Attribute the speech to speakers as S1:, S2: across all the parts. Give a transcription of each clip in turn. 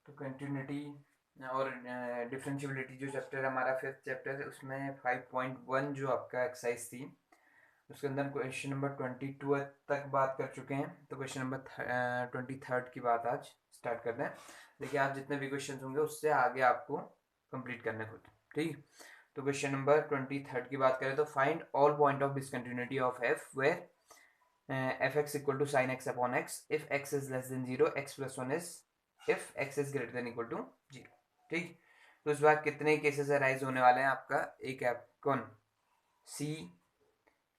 S1: तो कंटिन्यूटी और डिफरेंशियबिलिटी जो चैप्टर है हमारा 5th चैप्टर है, उसमें 5.1 जो आपका एक्सरसाइज थी उसके अंदर क्वेश्चन नंबर 22 तक बात कर चुके हैं। तो क्वेश्चन नंबर 23 की बात आज स्टार्ट करते हैं। देखिए आप जितने भी क्वेश्चन होंगे उससे आगे आपको कंप्लीट करने को, ठीक। तो क्वेश्चन नंबर 23 की बात करें तो find all point of discontinuity of f where fx equal to sin x upon x if x is less than 0, x plus 1 is if x is greater than equal to 0, ठीक। तो इस बार कितने cases arise होने वाले हैं आपका, एक है कौन c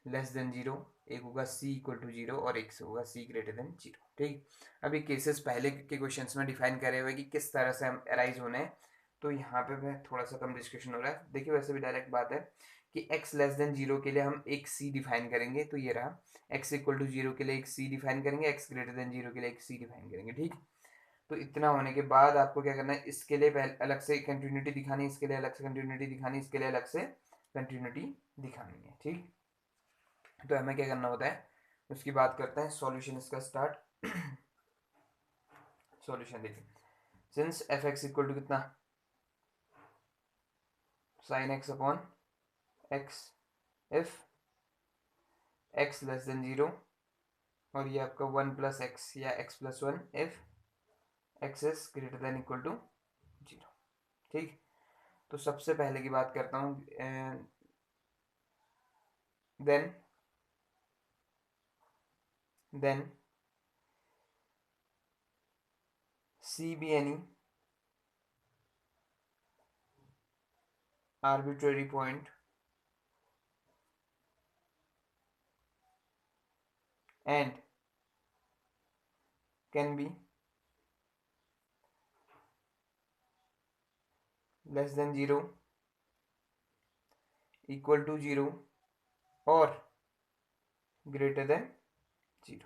S1: लेस देन 0, एक होगा c इक्वल टू 0 और एक होगा c ग्रेटर देन 0, ठीक। अभी केसेस पहले के क्वेश्चंस में डिफाइन करे हुए कि किस तरह से हम अराइज होने हैं, तो यहाँ पे मैं थोड़ा सा कम डिस्कशन हो रहा है। देखिए वैसे भी डायरेक्ट बात है कि x लेस देन 0 के लिए हम एक c डिफाइन करेंगे, तो ये रहा x इक्वल टू 0 के लिए एक c डिफाइन करेंगे, x ग्रेटर देन 0 के लिए एक c डिफाइन करेंगे, ठीक। तो इतना होने के बाद आपको क्या करना है, इसके लिए अलग से कंटिन्यूटी दिखानी, इसके लिए अलग से कंटिन्यूटी दिखानी, इसके लिए अलग से कंटिन्यूटी दिखानी है, ठीक। तो हमें क्या करना होता है उसकी बात करते हैं। सॉल्यूशन इसका स्टार्ट। सॉल्यूशन देखिए, since f x equal to कितना sine x upon x if x less than 0 और ये आपका 1 प्लस एक्स या x plus 1 if x is greater than equal to 0, ठीक। तो सबसे पहले की बात करता हूँ, then c be any arbitrary point and can be less than 0, equal to 0 और ग्रेटर देन 0।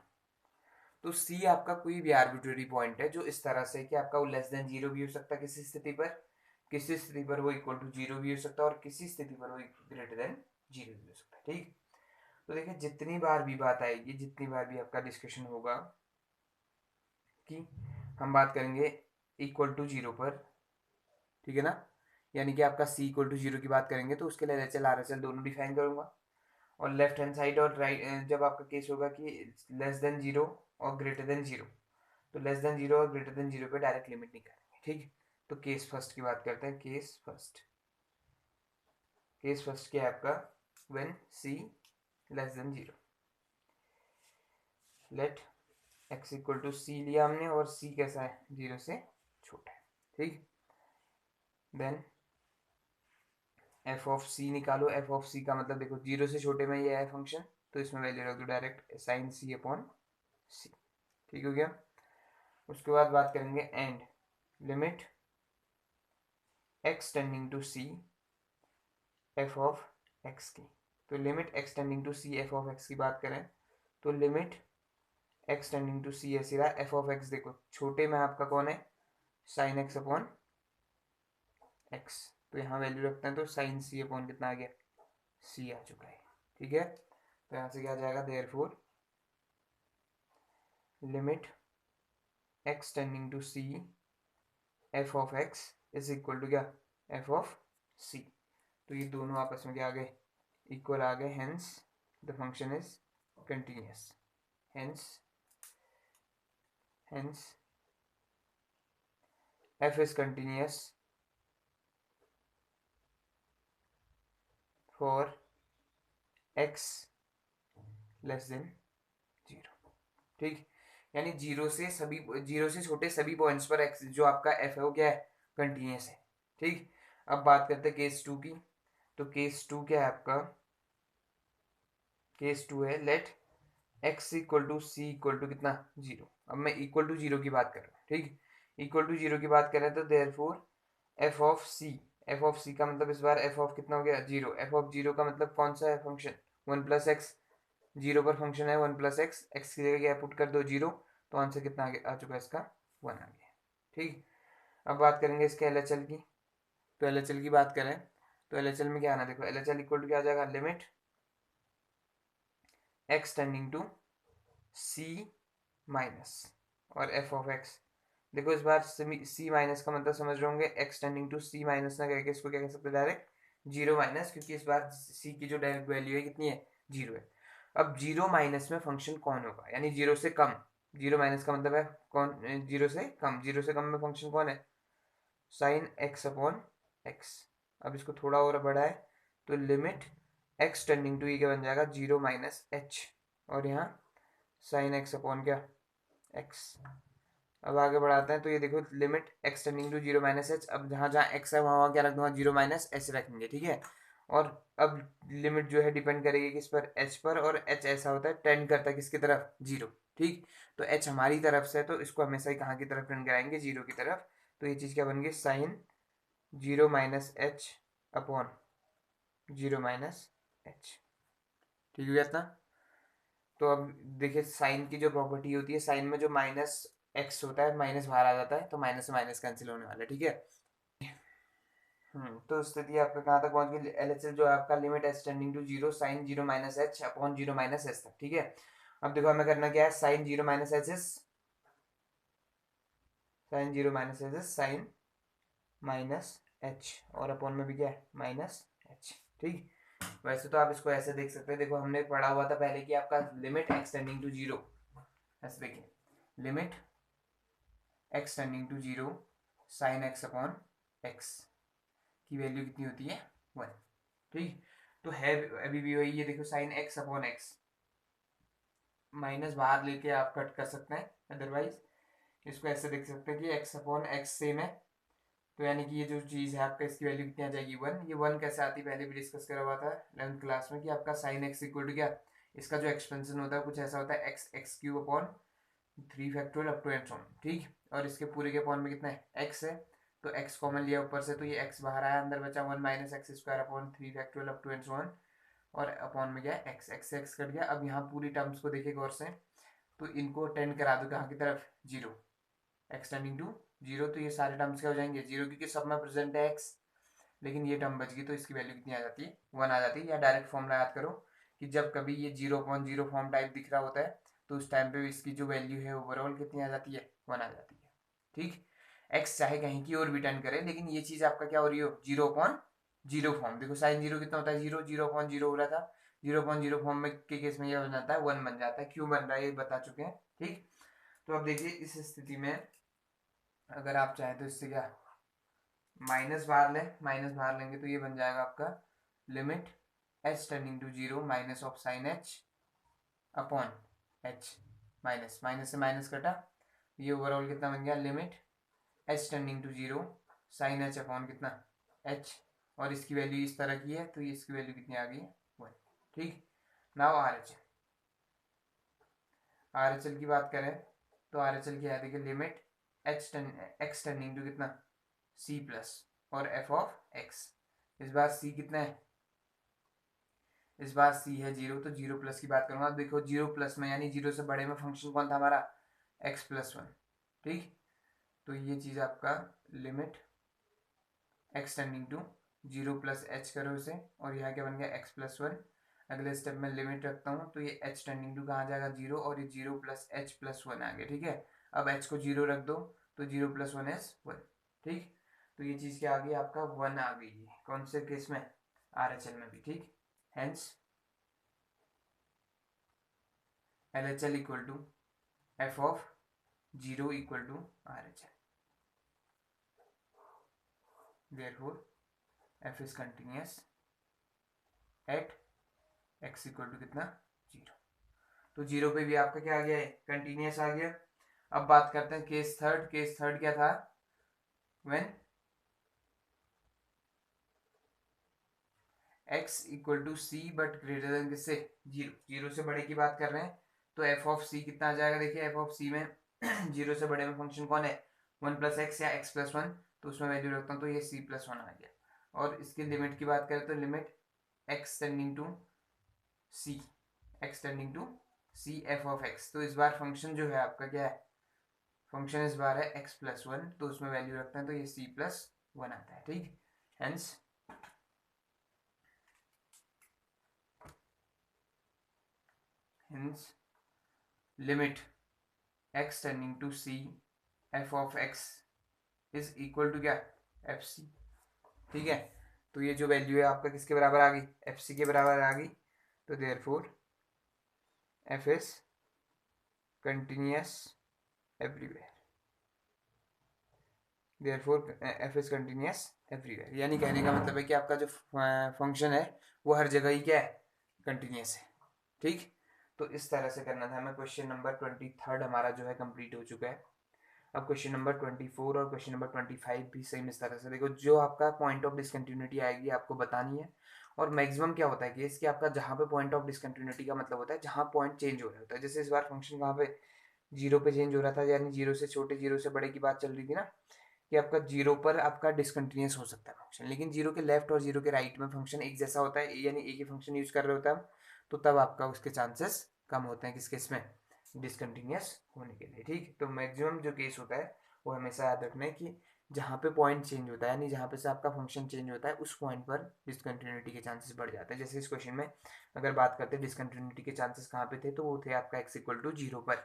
S1: तो C आपका कोई भी आर्बिट्रेरी पॉइंट है जो इस तरह से कि आपका वो लेस देन 0 भी हो सकता है किसी स्थिति पर, किसी स्थिति पर वो इक्वल टू 0 भी हो सकता है और किसी स्थिति पर वो ग्रेटर देन 0 भी हो सकता है, ठीक। तो देखिए जितनी बार भी बात आएगी, जितनी बार भी आपका डिस्कशन होगा कि हम बात करेंगे इक्वल टू 0 पर, ठीक है ना, यानी कि आपका C इक्वल टू 0 की बात करेंगे तो उसके लिए LHL RHL दोनों डिफाइन करूंगा। और लेफ्ट हैंड साइड और राइट जब आपका केस होगा कि लेस देन 0 और ग्रेटर देन 0, तो लेस देन 0 और ग्रेटर देन 0 पे डायरेक्ट लिमिट निकालेंगे, ठीक। तो केस फर्स्ट की बात करते हैं। केस फर्स्ट क्या है आपका, when C less than 0, let x equal to C लिया हमने और C कैसा है, 0 से छोटा है, ठीक। देन f ऑफ c निकालो। f ऑफ c का मतलब देखो 0 से छोटे में ये है फंक्शन, तो इसमें वैल्यू रख दो direct sine c upon c, ठीक हो गया। उसके बाद बात करेंगे and limit x tending to c f of x की। तो limit x tending to c f of x की बात करें तो limit x tending to c ऐसी रहा। f ऑफ x देखो छोटे में आपका कौन है, साइन x अपॉन x, तो यहाँ वैल्यू रखते हैं तो साइन c अपॉन कितना आ गया, c आ चुका है, ठीक है। तो यहाँ से क्या आ जाएगा, therefore limit x tending to c f of x is equal to क्या, f ऑफ c। तो ये दोनों आपस में क्या आ गए, इक्वल आ गए, hence the function is continuous. Hence f is continuous for x less than 0, ठीक। यानी 0 से छोटे सभी पॉइंट्स पर x जो आपका f है वो क्या है, कंटिन्यूअस है, ठीक। अब बात करते हैं केस 2 की। तो केस 2 क्या है आपका, केस 2 है let x equal to c equal to कितना, 0। अब मैं इक्वल टू 0 की बात कर रहा हूँ, ठीक। इक्वल टू 0 की बात करें तो therefore f of c, f of c का मतलब इस बार f ऑफ कितना हो गया, 0। f ऑफ 0 का मतलब कौन सा है फंक्शन, 1 प्लस एक्स, 0 पर फंक्शन है 1 प्लस एक्स, एक्स की जगह क्या पुट कर दो 0, तो आंसर कितना आ चुका है इसका, 1 आ गया, ठीक। अब बात करेंगे इसके LHL की। तो LHL की बात करें तो LHL में क्या आना, देखो LHL इक्वल टू क्या आ जाएगा, limit x tending to c minus और f ऑफ x, देखो इस बार सी माइनस का मतलब समझ रहे होंगे, x tending to c minus ना करके इसको क्या कह सकते हैं डायरेक्ट जीरो माइनस, क्योंकि इस बार सी की जो डायरेक्ट वैल्यू है कितनी है, जीरो है। अब जीरो माइनस में फंक्शन कौन होगा, यानी जीरो से कम, जीरो माइनस का मतलब है कौन, जीरो से कम, जीरो से कम में फंक्शन कौन है, साइन एक्स अपॉन एक्स। अब इसको थोड़ा और बढ़ाए तो लिमिट एक्स टेंडिंग टू ये क्या बन जाएगा, जीरो माइनस एच, और यहाँ साइन एक्स अपॉन क्या, एक्स। अब आगे बढ़ाते हैं तो ये देखो limit x tending to zero minus h, अब जहाँ जहाँ एक्स है वहाँ क्या रख दूंगा, जीरो माइनस एच रखेंगे, ठीक है। और अब लिमिट जो है डिपेंड करेगी किस पर, एच पर, और एच ऐसा होता है टेंड करता है किसकी तरफ, जीरो, ठीक। तो एच हमारी तरफ से है तो इसको हमेशा ही कहाँ की तरफ टेंड कराएंगे, जीरो की तरफ। तो ये चीज़ क्या बन गई, sign zero minus h upon zero minus H, ठीक है इतना। तो अब देखिए साइन की जो प्रॉपर्टी होती है, साइन में जो माइनस एक्स होता है माइनस बाहर आ जाता है, तो माइनस से माइनस कैंसिल होने वाला है, ठीक है। तो स्थिति आपका कहाँ तक पहुंच गई, एलएचएस जो है आपका limit h tending to zero sine zero minus h upon zero minus h तक, ठीक है। अब देखो हमें करना क्या है, sine zero minus h is sine zero minus h is sine minus h, और अपॉन में भी क्या है, माइनस एच, ठीक। वैसे तो आप इसको ऐसे देख सकते हैं, देखो हमने पढ़ा हुआ था पहले कि आपका limit x tending to zero, ऐसे देखिए limit x tending to zero sine x upon x की वैल्यू कितनी होती है, वन, ठीक। तो है अभी भी वही, ये देखो sign x upon x, minus बाहर लेके आप कट कर सकते हैं, अदरवाइज इसको ऐसे देख सकते हैं कि एक्स अपॉन एक्स सेम है, तो यानी कि ये जो चीज़ है आपका इसकी वैल्यू कितनी आ जाएगी, वन। ये वन कैसे आती है पहले भी डिस्कस करा हुआ था 11th क्लास में, कि आपका साइन एक्स इक्वल टू क्या, इसका जो एक्सपेंशन होता है कुछ ऐसा होता है, x x cube upon three factorial up to and so on, ठीक। और इसके पूरे के अपॉन में कितना है, एक्स है, तो एक्स कॉमन लिया ऊपर से तो ये एक्स बाहर आया, अंदर बचा one minus x square upon three factorial up to and so on, और अपॉन में क्या है एक्स, एक्स से एक्स कट गया। अब यहाँ पूरी टर्म्स को देखिए गौर से, तो इनको टेंड करा दो कहाँ की तरफ, zero, x tending to zero, तो ये सारे टर्म्स क्या हो जाएंगे, जीरो, क्योंकि सब में प्रेजेंट है एक्स, लेकिन ये टर्म बच गई तो इसकी वैल्यू कितनी आ जाती है, वन आ जाती है। या डायरेक्ट फॉर्मूला याद करो कि जब कभी ये zero upon zero form type दिख रहा होता है तो उस टाइम पे इसकी जो वैल्यू है ओवरऑल कितनी आ जाती है, वन आ जाती है, ठीक। एक्स चाहे कहीं की और भी टर्न करे, लेकिन ये चीज आपका क्या हो रही हो, जीरो अपॉन जीरो फॉर्म, देखो साइन जीरो कितना होता है, जीरो, जीरो अपॉन जीरो हो रहा था, जीरो अपॉन जीरो फॉर्म में के केस में यह बन जाता है, वन बन जाता है, क्यों बन रहा है ये बता चुके हैं, ठीक। तो अब देखिए इस स्थिति में अगर आप चाहें तो इससे क्या माइनस बाहर लें, माइनस बाहर लेंगे तो ये बन जाएगा आपका limit h tending to zero minus of sine h upon h, minus minus से माइनस कटा, ये ओवरऑल कितना बन गया, limit h tending to zero sine h upon कितना एच, और इसकी वैल्यू इस तरह की है तो ये इसकी वैल्यू कितनी आ गई है, वन, ठीक। Now R H, are H L की बात करें तो आर एच एल की है, देखिए limit h x tending to कितना सी प्लस और एफ ऑफ एक्स, इस बार सी कितना है, इस बार सी है जीरो, तो जीरो प्लस की बात करूंगा, देखो जीरो प्लस में यानी जीरो से बड़े में फंक्शन कौन था हमारा, एक्स प्लस वन, ठीक। तो ये चीज आपका limit x tending to zero plus h करो इसे, और यहाँ क्या बन गया एक्स प्लस वन। अगले स्टेप में लिमिट रखता हूँ तो ये एच टेंडिंग टू कहाँ जाएगा, जीरो, और ये zero plus h plus one आ गया, ठीक है। अब एच को जीरो रख दो तो zero plus one H one, ठीक। तो ये चीज क्या आ गई आपका, वन आ गई है, कौन से केस में, आर एच एल में भी, ठीक। Hence L H L equal to f of zero equal to R H L, therefore f is continuous at x equal to कितना, जीरो। तो जीरो पे भी आपका क्या आ गया है, कंटिन्यूस आ गया। अब बात करते हैं केस थर्ड, केस थर्ड क्या था, when x equal to c but greater than किससे, जीरो, जीरो से बड़े की बात कर रहे हैं, तो एफ ऑफ सी कितना आ जाएगा, देखिए एफ ऑफ सी में जीरो से बड़े में फंक्शन कौन है, वन प्लस एक्स या एक्स प्लस वन, तो उसमें वैल्यू रखता हूँ तो ये सी प्लस वन आ गया। और इसकी लिमिट की बात करें तो limit x tending to c, x tending to c f of x, तो इस बार फंक्शन जो है आपका क्या है, फंक्शन इस बार है एक्स प्लस वन, तो उसमें वैल्यू रखते हैं तो ये सी प्लस वन आता है, ठीक। Hence hence limit x tending to c f of x is equal to क्या, एफ सी। ठीक है, तो ये जो वैल्यू है आपका किसके बराबर आ गई, एफ सी के बराबर आ गई। तो therefore F is continuous everywhere, therefore F is continuous everywhere, यानी कहने का मतलब है कि आपका जो फंक्शन है वो हर जगह ही क्या है, कंटिन्यूअस है। ठीक, तो इस तरह से करना था हमें। क्वेश्चन नंबर 23 हमारा जो है कंप्लीट हो चुका है। अब क्वेश्चन नंबर 24 और क्वेश्चन नंबर 25 भी सेम इस तरह से। देखो, जो आपका पॉइंट ऑफ डिसकंटिन्यूटी आएगी आपको बतानी है। और मैक्सिमम क्या होता है केस कि आपका जहाँ पे पॉइंट ऑफ डिसकंटिन्यूटी का मतलब होता है जहाँ पॉइंट चेंज हो रहा होता है। जैसे इस बार फंक्शन कहाँ पे, जीरो पे चेंज हो रहा था, यानी जीरो से छोटे जीरो से बड़े की बात चल रही थी ना, कि आपका जीरो पर आपका डिसकंटिन्यूस हो सकता है फंक्शन, लेकिन जीरो के लेफ्ट और जीरो के राइट में फंक्शन एक जैसा होता है, यानी एक ही फंक्शन यूज कर रहे होता है, तो तब आपका उसके चांसेस कम होते हैं किस केस में, डिसकंटिन्यूस होने के लिए। ठीक, तो मैक्सिमम जो केस होता है वो हमेशा याद रखना है कि जहाँ पे पॉइंट चेंज होता है, यानी जहाँ पे से आपका फंक्शन चेंज होता है, उस पॉइंट पर डिसकंटिन्यूटी के चांसेस बढ़ जाते हैं। जैसे इस क्वेश्चन में अगर बात करते हैं डिसकंटिन्यूटी के चांसेस कहाँ पे थे, तो वो थे आपका एक्स इक्वल टू जीरो पर,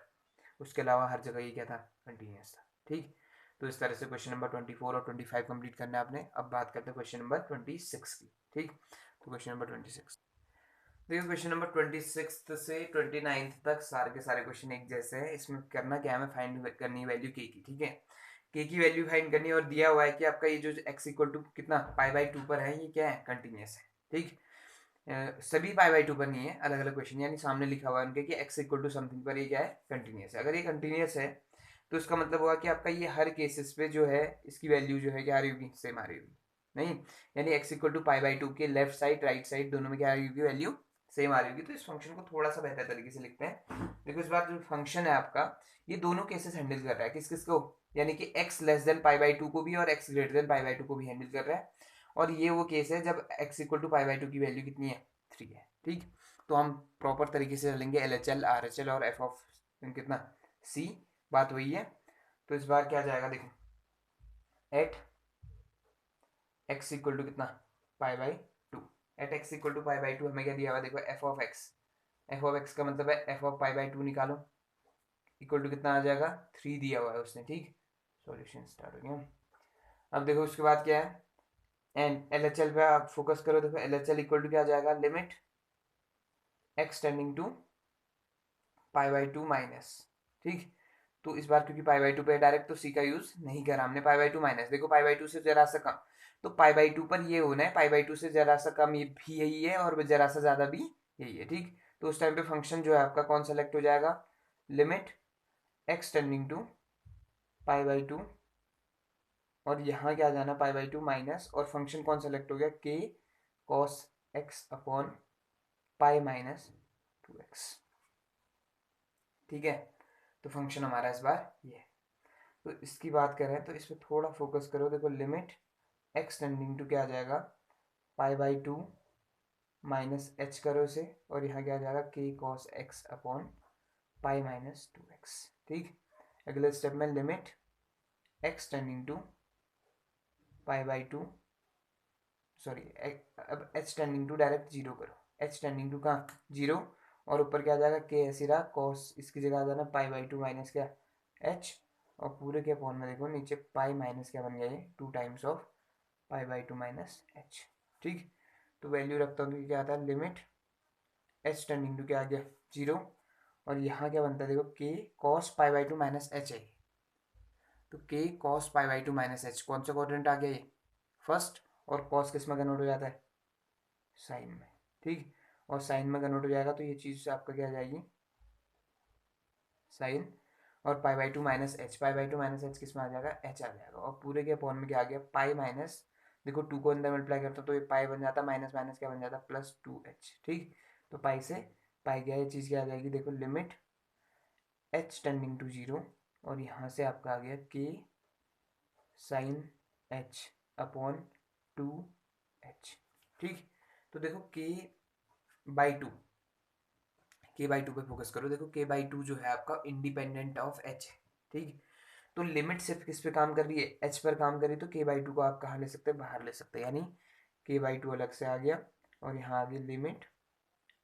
S1: उसके अलावा हर जगह ये क्या था, कंटिन्यूस था। ठीक, तो इस तरह से क्वेश्चन नंबर 24 और 25 कंप्लीट करना है आपने। अब बात करते हैं क्वेश्चन नंबर 26 की। ठीक, तो क्वेश्चन नंबर 26, देखिए क्वेश्चन नंबर 26 से 29 तक सारे के सारे क्वेश्चन एक जैसे हैं। इसमें करना क्या है, हमें फाइंड करनी है वैल्यू के की। ठीक है, के की वैल्यू फाइंड करनी है, और दिया हुआ है कि आपका ये जो एक्स इक्वल टू कितना पाई बाई टू पर है, ये क्या है, कंटिन्यूस है। ठीक, सभी पाई बाई टू पर नहीं है, अलग अलग क्वेश्चन, यानी सामने लिखा हुआ है उनके कि एक्स इक्वल टू समथिंग पर ये क्या है, कंटिन्यूस है। अगर ये कंटिन्यूस है तो इसका मतलब हुआ कि आपका ये हर केसेस पे जो है इसकी वैल्यू जो है क्या आ रही होगी, सेम आ रही होगी। नहीं, यानी x equal to pi by two के लेफ्ट साइड राइट साइड दोनों में क्या आ रही होगी, वैल्यू सेम आ रही होगी। तो इस फंक्शन को थोड़ा सा बेहतर तरीके से लिखते हैं। देखो, इस बार जो फंक्शन है आपका ये दोनों केसेस हैंडल कर रहा है, किस किस को, यानी कि x less than pi by to को भी और x greater than pi by to को भी हैंडल कर रहा है। और ये वो केस है जब x equal to pi by two की वैल्यू कितनी है, 3 है। ठीक, तो हम प्रॉपर तरीके से चलेंगे, L H L R H L और एफ ऑफ कितना सी, बात वही है। तो इस बार क्या जाएगा, देखो, एट एक्स इक्वल टू कितना, pi by two. At x equal to pi by two हमें क्या दिया हुआ है, देखो f of x, f of x का मतलब है f of pi by two निकालो, इक्वल टू कितना आ जाएगा, 3 दिया हुआ है उसने। ठीक, सॉल्यूशन स्टार्ट हो गया। अब देखो उसके बाद क्या है, एंड एल एच एल पे आप फोकस करो। देखो L H L equal to क्या आ जाएगा, limit x tending to pi by two minus. ठीक, तो इस बार क्योंकि पाई बाई टू पे डायरेक्ट तो सी का यूज नहीं करा हमने, पाई बाई टू माइनस, देखो पाई बाई टू से जरा सा कम, तो पाई बाई टू पर ये होना है, पाई बाई टू से जरा सा कम ये भी यही है, और जरा सा ज्यादा भी यही है। ठीक, तो उस टाइम पे फंक्शन जो है आपका कौन सेलेक्ट हो जाएगा, limit x tending to pi by two, और यहाँ क्या जाना, पाई बाई टू माइनस, और फंक्शन कौन सेलेक्ट हो गया, k cos x upon pi minus two x. ठीक है, तो फंक्शन हमारा इस बार ये है। तो इसकी बात करें तो इस पर थोड़ा फोकस करो। देखो लिमिट एक्स टेंडिंग टू क्या आ जाएगा, pi by two minus h करो इसे, और यहाँ क्या आ जाएगा, k cos x upon pi minus two x. ठीक, अगले स्टेप में limit x tending to pi by two, sorry अब h tending to direct zero करो, एच टेंडिंग टू कहाँ, जीरो, और ऊपर क्या आ जाएगा, के ऐसी रहा, कॉस इसकी जगह आ जाना पाई बाई टू माइनस क्या, एच, और पूरे के अपॉन में देखो नीचे पाई माइनस क्या बन गया, ये 2 times of pi by two minus H. ठीक, तो वैल्यू रखता हूँ तो क्या आता है, लिमिट एच टेंडिंग टू क्या आ गया, जीरो, और यहाँ क्या बनता है, देखो के cos pi by two minus H है, तो के cos pi by two minus H कौन सा क्वाड्रेंट आ गया, ये फर्स्ट, और कॉस किस में कन्वर्ट हो जाता है, साइन में। ठीक, और साइन में कन्वर्ट हो जाएगा तो ये चीज़ आपका क्या आ जाएगी, साइन, और पाई by two minus H, pi by two minus H किस में आ जाएगा, एच आ जाएगा, और पूरे के अपॉन में क्या आ गया, पाई माइनस, देखो टू को अंदर मल्टीप्लाई करता तो ये पाई बन जाता, माइनस माइनस क्या बन जाता, प्लस टू एच। ठीक, तो पाई से पाई गया, ये चीज़ क्या आ जाएगी, देखो limit h tending to zero, और यहाँ से आपका आ गया k sine h upon two h. ठीक, तो देखो k by two, k by two पे फोकस करो। देखो के बाई टू जो है आपका इंडिपेंडेंट ऑफ एच है। ठीक, तो लिमिट सिर्फ किस पे काम कर रही है, एच पर काम कर रही है, तो के बाई टू को आप कहाँ ले सकते हैं, बाहर ले सकते हैं, यानी के बाई टू अलग से आ गया, और यहाँ आ गई limit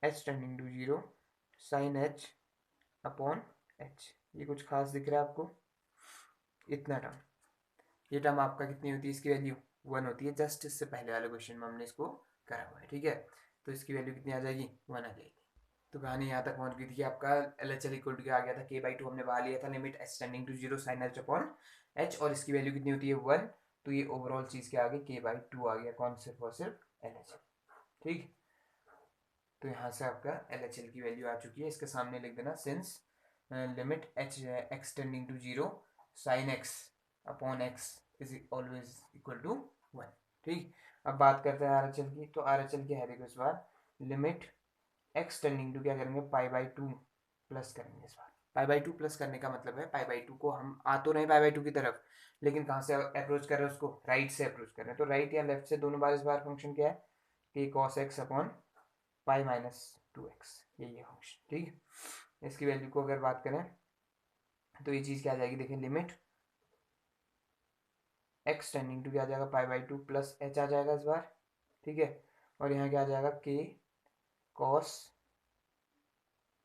S1: h tending to zero sine h upon h. ये कुछ खास दिख रहा है आपको, इतना टर्म, ये टर्म आपका कितनी होती है, इसकी वैल्यू 1 होती है। जस्ट इससे पहले वाले क्वेश्चन में हमने इसको करा हुआ है, ठीक है। तो इसकी वैल्यू कितनी आ जाएगी, 1 आ जाएगी। तो कहानी यहाँ तक पहुँच गई थी कि आपका L H L equal to क्या आ गया था, k/2 हमने बाहर लिया था, limit h tending to 0 sine h upon h, और इसकी वैल्यू कितनी होती है 1। तो ये ओवरऑल चीज़ क्या आ गई, k/2 आ गया, कौन, सिर्फ और सिर्फ एल एच एल, ठीक। तो यहाँ से आपका एल एच एल की वैल्यू आ चुकी है। इसके सामने लिख देना since limit h x tending to 0 sine x upon x is always equal to 1, ठीक। अब बात करते हैं आर एच एल की। तो आर एच एल क्या है, देखो इस बार लिमिट एक्स टेंडिंग टू क्या करेंगे, π/2 प्लस करेंगे। इस बार π/2 प्लस करने का मतलब है π/2 को हम आ तो रहे π/2 की तरफ, लेकिन कहाँ से अप्रोच कर रहे हैं उसको, राइट से अप्रोच कर रहे हैं। तो राइट या लेफ्ट से दोनों बार इस बार फंक्शन क्या है, कि cos x अपॉन π-2x, यही है फंक्शन, ठीक। इसकी वैल्यू को अगर बात करें तो ये चीज़ क्या आ जाएगी, देखिए लिमिट x टेंडिंग टू क्या आ जाएगा, π/2 प्लस h आ जाएगा इस बार, ठीक है। और यहाँ क्या आ जाएगा, k cos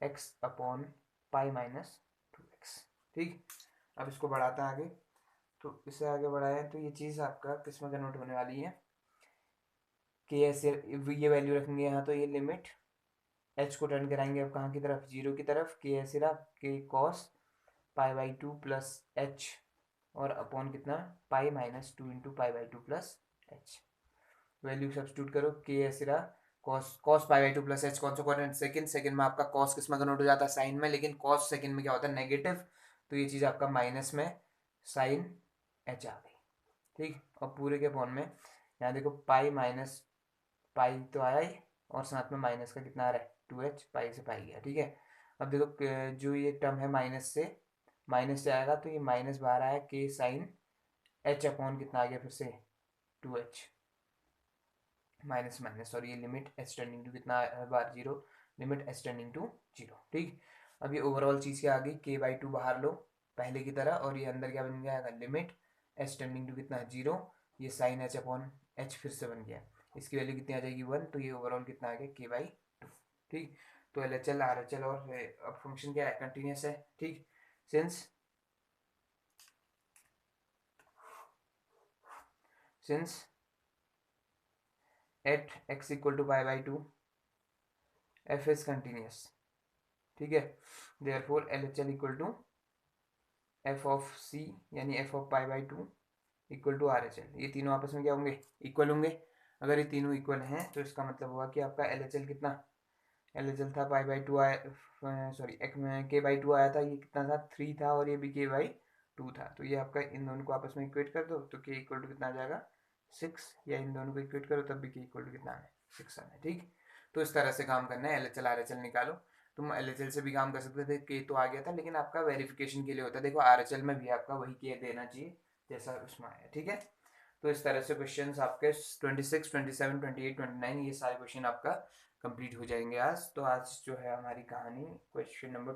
S1: x upon π-2x, ठीक। अब इसको बढ़ाते हैं आगे, तो इससे आगे बढ़ाएं तो ये चीज़ आपका किस में कन्वर्ट होने वाली है, के ऐसे ये वैल्यू रखेंगे यहाँ, तो ये लिमिट एच को टर्न कराएंगे अब कहाँ की तरफ, 0 की तरफ, के ऐसे रहा के कॉस π/2 प्लस एच, और अपॉन कितना π-2 into π/2 plus h. Value substitute करो, के ऐसे रहा cos π/2 प्लस एच, कौन सा क्वाड्रेंट, सेकंड में आपका cos किस में कन्वर्ट हो जाता है, साइन में, लेकिन cos सेकंड में क्या होता है, नेगेटिव। तो ये चीज़ आपका माइनस में साइन एच आ गई, ठीक। और पूरे के अपॉन में यहाँ देखो पाई तो आया ही, और साथ में माइनस का कितना आ रहा है, 2h, पाई से पाई गया, ठीक है। अब देखो जो ये टर्म है माइनस से आएगा, तो ये माइनस बाहर आया, के साइन एच अपॉन कितना आ गया फिर से 2h, माइनस माइनस, और ये लिमिट एच टेंडिंग टू कितना बार 0, लिमिट एच टेंडिंग टू 0, ठीक। अब ये ओवरऑल चीज़ क्या आ गई, k/2 बाहर लो पहले की तरह, और ये अंदर क्या बन गया, लिमिट एच टेंडिंग टू कितना 0, ये साइन एच अपॉन एच फिर से बन गया, इसकी वैल्यू कितनी आ जाएगी 1। तो ये ओवरऑल कितना आ गया, k/2, ठीक। तो L H L R H L और अब फंक्शन क्या है, कंटिन्यूस है, ठीक। Since at x equal to π/2 f is continuous, ठीक है। Therefore L H L equal to f of c यानी f of π/2 equal to R H L. ये तीनों आपस में क्या होंगे, इक्वल होंगे। अगर ये तीनों इक्वल हैं तो इसका मतलब हुआ कि आपका एल एच एल कितना, एल एच एल था π/2 आया, सॉरी k/2 आया था, ये कितना था 3 था, और ये भी k/2 था। तो ये आपका इन दोनों को आपस में इक्वेट कर दो, तो k इक्वल टू कितना आ जाएगा 6, या इन दोनों को इक्वेट करो तब भी k इक्वल टू कितना है 6 आना है, ठीक। तो इस तरह से काम करना है, L H L R H L निकालो। तुम एल एच एल से भी काम कर सकते थे, के तो आ गया था, लेकिन आपका वेरिफिकेशन के लिए होता है। देखो आर एच एल में भी आपका वही के देना चाहिए जैसा उसमें आया, ठीक है। तो इस तरह से क्वेश्चन आपके 26, 27, 28, 29 ये सारे क्वेश्चन आपका कंप्लीट हो जाएंगे आज। तो आज जो है हमारी कहानी क्वेश्चन नंबर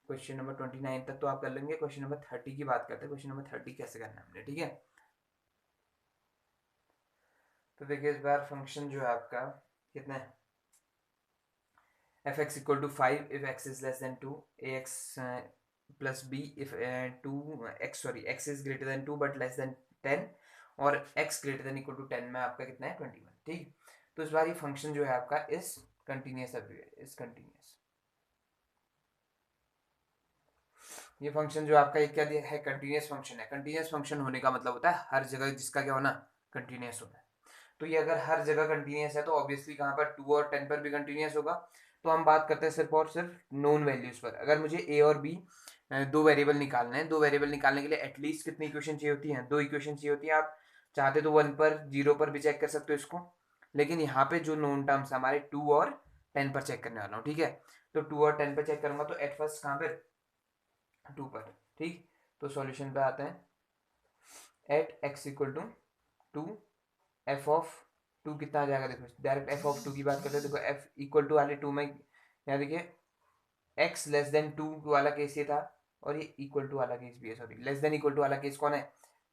S1: 29 तक तो आप कर लेंगे। क्वेश्चन नंबर 30 की बात करते हैं, क्वेश्चन नंबर 30 कैसे करना है हमने, ठीक है। तो देखिए इस बार फंक्शन जो है आपका कितना है, f x equal to 5 if x is less than 2, a x plus b if x is greater than 2 but less than 10, और x greater than equal to 10 में आपका कितना है 21, ठीक। तो इस बार ये फंक्शन जो है आपका इस कंटिन्यूस इस कंटिन्यूस, ये फंक्शन जो आपका ये क्या दिया है, कंटिन्यूस फंक्शन है। कंटिन्यूस फंक्शन होने का मतलब होता है हर जगह जिसका क्या होना, कंटिन्यूस होना है। तो ये अगर हर जगह कंटिन्यूस है तो ऑब्वियसली कहाँ पर 2 और 10 पर भी कंटिन्यूस होगा। तो हम बात करते हैं सिर्फ और सिर्फ नोन वैल्यूज पर। अगर मुझे ए और बी दो वेरिएबल निकालने हैं, दो वेरिएबल निकालने के लिए एटलीस्ट कितनी इक्वेशन चाहिए होती है, दो इक्वेशन चाहिए होती है। आप चाहते तो 1 पर 0 पर भी चेक कर सकते हो इसको, लेकिन यहाँ पे जो नोन टर्म्स हमारे 2 और 10 पर चेक करने वाला हूँ, ठीक है। तो 2 और 10 पर चेक करूंगा, तो एट फर्स्ट कहाँ पर 2 पर, ठीक। तो सॉल्यूशन पे आते हैं, at x equal to 2 f of 2 कितना आ जाएगा, देखो डायरेक्ट एफ ऑफ 2 की बात करते हैं। देखो एफ इक्वल टू वाले 2 में यहाँ देखिए एक्स लेस देन 2 वाला केस ये था, और ये इक्वल टू वाला केस भी है, sorry less than equal to वाला केस कौन है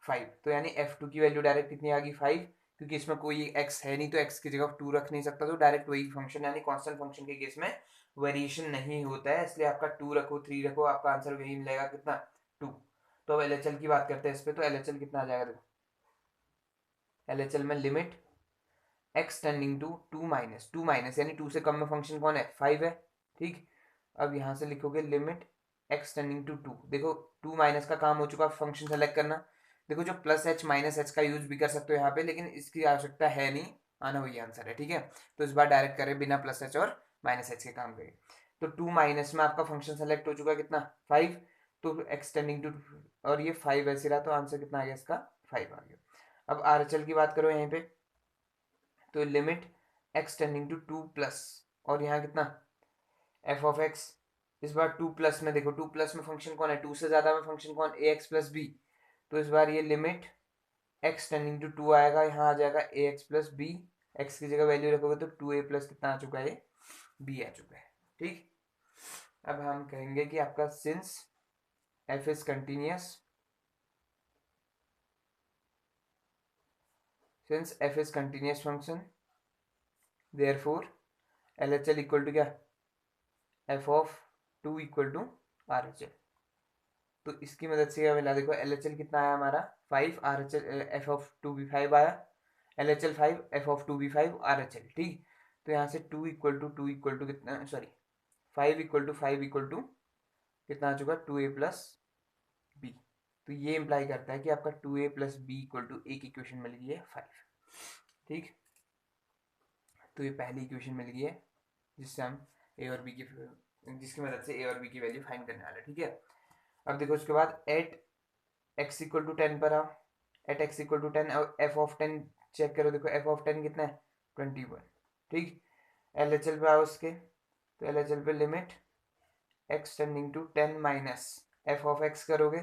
S1: 5। तो यानी f2 की वैल्यू डायरेक्ट कितनी आ गई 5, क्योंकि इसमें कोई x है नहीं तो x की जगह 2 रख नहीं सकता, तो डायरेक्ट वही फंक्शन, यानी कांस्टेंट फंक्शन के केस में वेरिएशन नहीं होता है, इसलिए आपका 2 रखो 3 रखो आपका आंसर वही मिलेगा कितना 2। तो अब LHL की बात करते हैं इस पे, तो LHL कितना आ जाएगा देखो, LHL में limit x tending to two minus यानी 2 से कम में फंक्शन कौन है, 5 है, ठीक। अब यहाँ से लिखोगे लिमिट x टेंडिंग टू 2, देखो 2 माइनस का काम हो चुका, फंक्शन सेलेक्ट करना। देखो जो प्लस एच माइनस एच का यूज भी कर सकते हो यहाँ पे, लेकिन इसकी आवश्यकता है नहीं, आना वही आंसर है, ठीक है। तो इस बार डायरेक्ट करें बिना प्लस एच और माइनस एच के काम करें। तो 2 माइनस में आपका फंक्शन सेलेक्ट हो चुका कितना, 5, तो x टेंडिंग टू, और ये 5 ऐसे रहा, तो आंसर कितना आ गया इसका, 5 आ गया। अब RHL की बात करो यहाँ पे, तो limit x tending to 2 plus, और यहाँ कितना f ऑफ x, इस बार 2 प्लस में देखो 2 प्लस में फंक्शन कौन है, 2 से ज्यादा में फंक्शन कौन, ax प्लस बी, तो इस बार ये लिमिट x टेंडिंग टू 2 आएगा, यहाँ आ जाएगा ax प्लस बी, x की जगह वैल्यू रखोगे तो 2a प्लस कितना आ चुका है, b आ चुका है, ठीक। अब हम कहेंगे कि आपका since f is continuous, since f is continuous function, therefore LHL equal to क्या, f of 2 equal to RHL। तो इसकी मदद से क्या मिला, देखो LHL कितना आया हमारा 5, RHL f ऑफ 2 भी 5 आया, LHL 5, f ऑफ 2 भी 5, RHL, ठीक। तो यहाँ से 2 इक्वल टू कितना, सॉरी 5 इक्वल टू कितना आ चुका, 2a प्लस बी। तो ये इंप्लाई करता है कि आपका 2a plus b equal to एक इक्वेशन मिल गई है 5, ठीक। तो ये पहली इक्वेशन मिल गई है जिससे हम a और b की, जिसकी मदद से a और b की वैल्यू फाइंड करने वाले, ठीक है। अब देखो उसके बाद एट x इक्वल टू 10 पर आओ, एट x इक्वल टू 10, और f ऑफ 10 चेक करो, देखो f ऑफ 10 कितना है, 21, ठीक। LHL पे आओ उसके, तो LHL पे limit x tending to 10 minus f of x करोगे,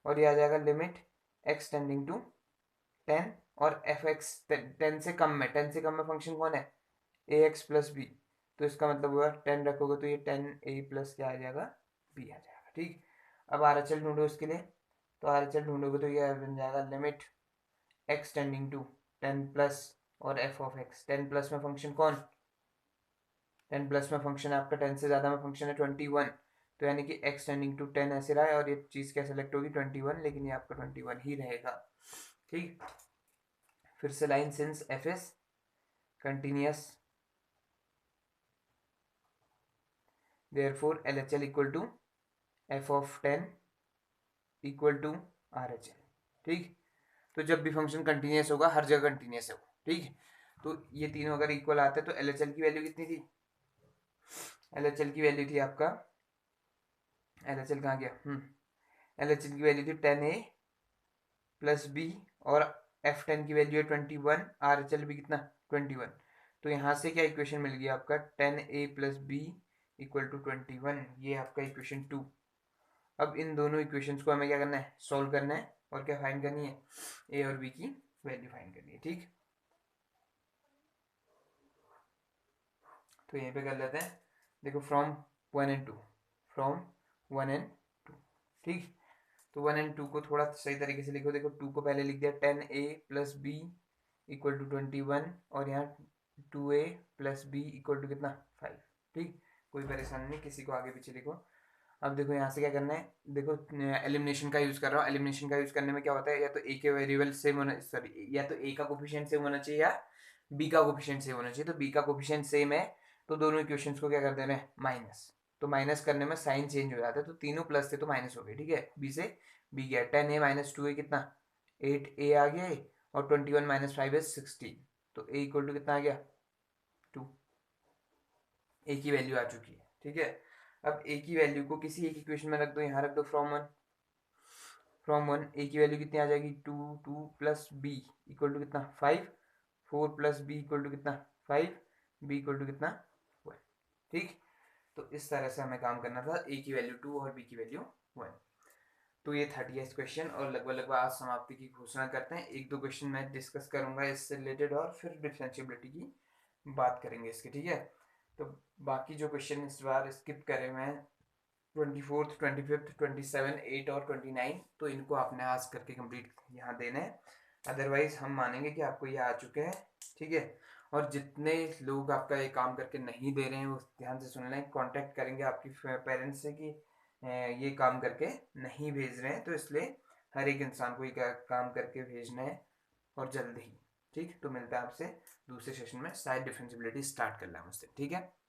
S1: और ये आ जाएगा लिमिट x टेंडिंग टू 10 और एफ एक्स 10 से कम में, 10 से कम में फंक्शन कौन है, ax प्लस बी, तो इसका मतलब हुआ 10 रखोगे तो ये 10a प्लस क्या आ जाएगा, b आ जाएगा, ठीक। अब RHL ढूंढो उसके लिए, तो RHL ढूंढोगे तो ये बन जाएगा limit x tending to 10 plus और f ऑफ x, 10 प्लस में फंक्शन कौन, 10 प्लस में फंक्शन आपका 10 से ज़्यादा में फंक्शन है 21, तो यानी कि x टेंडिंग टू 10 ऐसे रहा है, और ये चीज़ क्या सेलेक्ट होगी 21, लेकिन ये आपका 21 ही रहेगा, ठीक। फिर से line since f is continuous, therefore LHL equal to f of 10 equal to RHL, ठीक। तो जब भी फंक्शन कंटिन्यूअस होगा हर जगह कंटिन्यूअस है वो, ठीक। तो ये तीनों अगर इक्वल आते हैं तो LHL की वैल्यू कितनी थी, LHL की वैल्यू थी आपका, LHL कहाँ गया, LHL की वैल्यू थी 10a प्लस बी, और f10 की वैल्यू है 21, RHL भी कितना 21, तो यहाँ से क्या इक्वेशन मिल गया आपका 10a plus b equal to 21, ये आपका इक्वेशन 2। अब इन दोनों इक्वेशंस को हमें क्या करना है, सॉल्व करना है, और क्या फाइंड करनी है, a और b की वैल्यू फाइंड करनी है, ठीक। तो यहीं पे कर लेते हैं, देखो फ्रॉम 1 एंड 2, फ्रॉम 1 एंड 2, ठीक। तो 1 एंड 2 को थोड़ा सही तरीके से लिखो, देखो 2 को पहले लिख दिया 10a plus b equal to 21, और यहाँ 2a plus b equal to कितना 5, ठीक। कोई परेशानी नहीं, किसी को आगे पीछे लिखो। अब देखो यहाँ से क्या करना है, देखो एलिमिनेशन का यूज़ कर रहा हूँ, एलिमिनेशन का यूज़ करने में क्या होता है, या तो ए के वेरिएबल सेम होना, सॉरी या तो ए का कोफिशिएंट सेम होना चाहिए या बी का कोफिशिएंट सेम होना चाहिए। तो बी का कोफिशिएंट सेम है तो दोनों इक्वेशंस को क्या कर देना है, माइनस, तो माइनस करने में साइन चेंज हो जाता है, तो तीनों प्लस थे तो माइनस हो गए, ठीक है। बी से बी गया 10a माइनस 2a कितना 8a आ गया, और 21 माइनस 5 इज 16, तो a इक्वल टू कितना आ गया 2, a की वैल्यू आ चुकी है, ठीक है। अब a की वैल्यू को किसी एक इक्वेशन में रख दो, यहाँ रख दो फ्रॉम वन a की वैल्यू कितनी आ जाएगी 2 प्लस बी इक्वल टू कितना 5, 4 प्लस बी इक्वल टू कितना 5, बी इक्वल टू कितना 1, ठीक। तो इस तरह से हमें काम करना था, a की वैल्यू 2 और b की वैल्यू 1। तो ये 30th क्वेश्चन, और लगभग आज समाप्ति की घोषणा करते हैं। एक दो क्वेश्चन मैं डिस्कस करूंगा इससे रिलेटेड, और फिर डिफरेंशिएबिलिटी की बात करेंगे इसकी, ठीक है। तो बाकी जो क्वेश्चन इस बार स्किप करे हुए हैं 24th 25th 27 8 और 29, तो इनको आपने आज करके कंप्लीट यहाँ देना है, अदरवाइज हम मानेंगे कि आपको ये आ चुके हैं, ठीक है। और जितने लोग आपका ये काम करके नहीं दे रहे हैं वो ध्यान से सुन लें, कांटेक्ट करेंगे आपकी पेरेंट्स से कि ये काम करके नहीं भेज रहे हैं, तो इसलिए हर एक इंसान को ये काम करके भेजना है और जल्द ही। ठीक, तो मिलता है आपसे दूसरे सेशन में, शायद डिफरेंशियबिलिटी स्टार्ट कर लें मुझसे। ठीक है।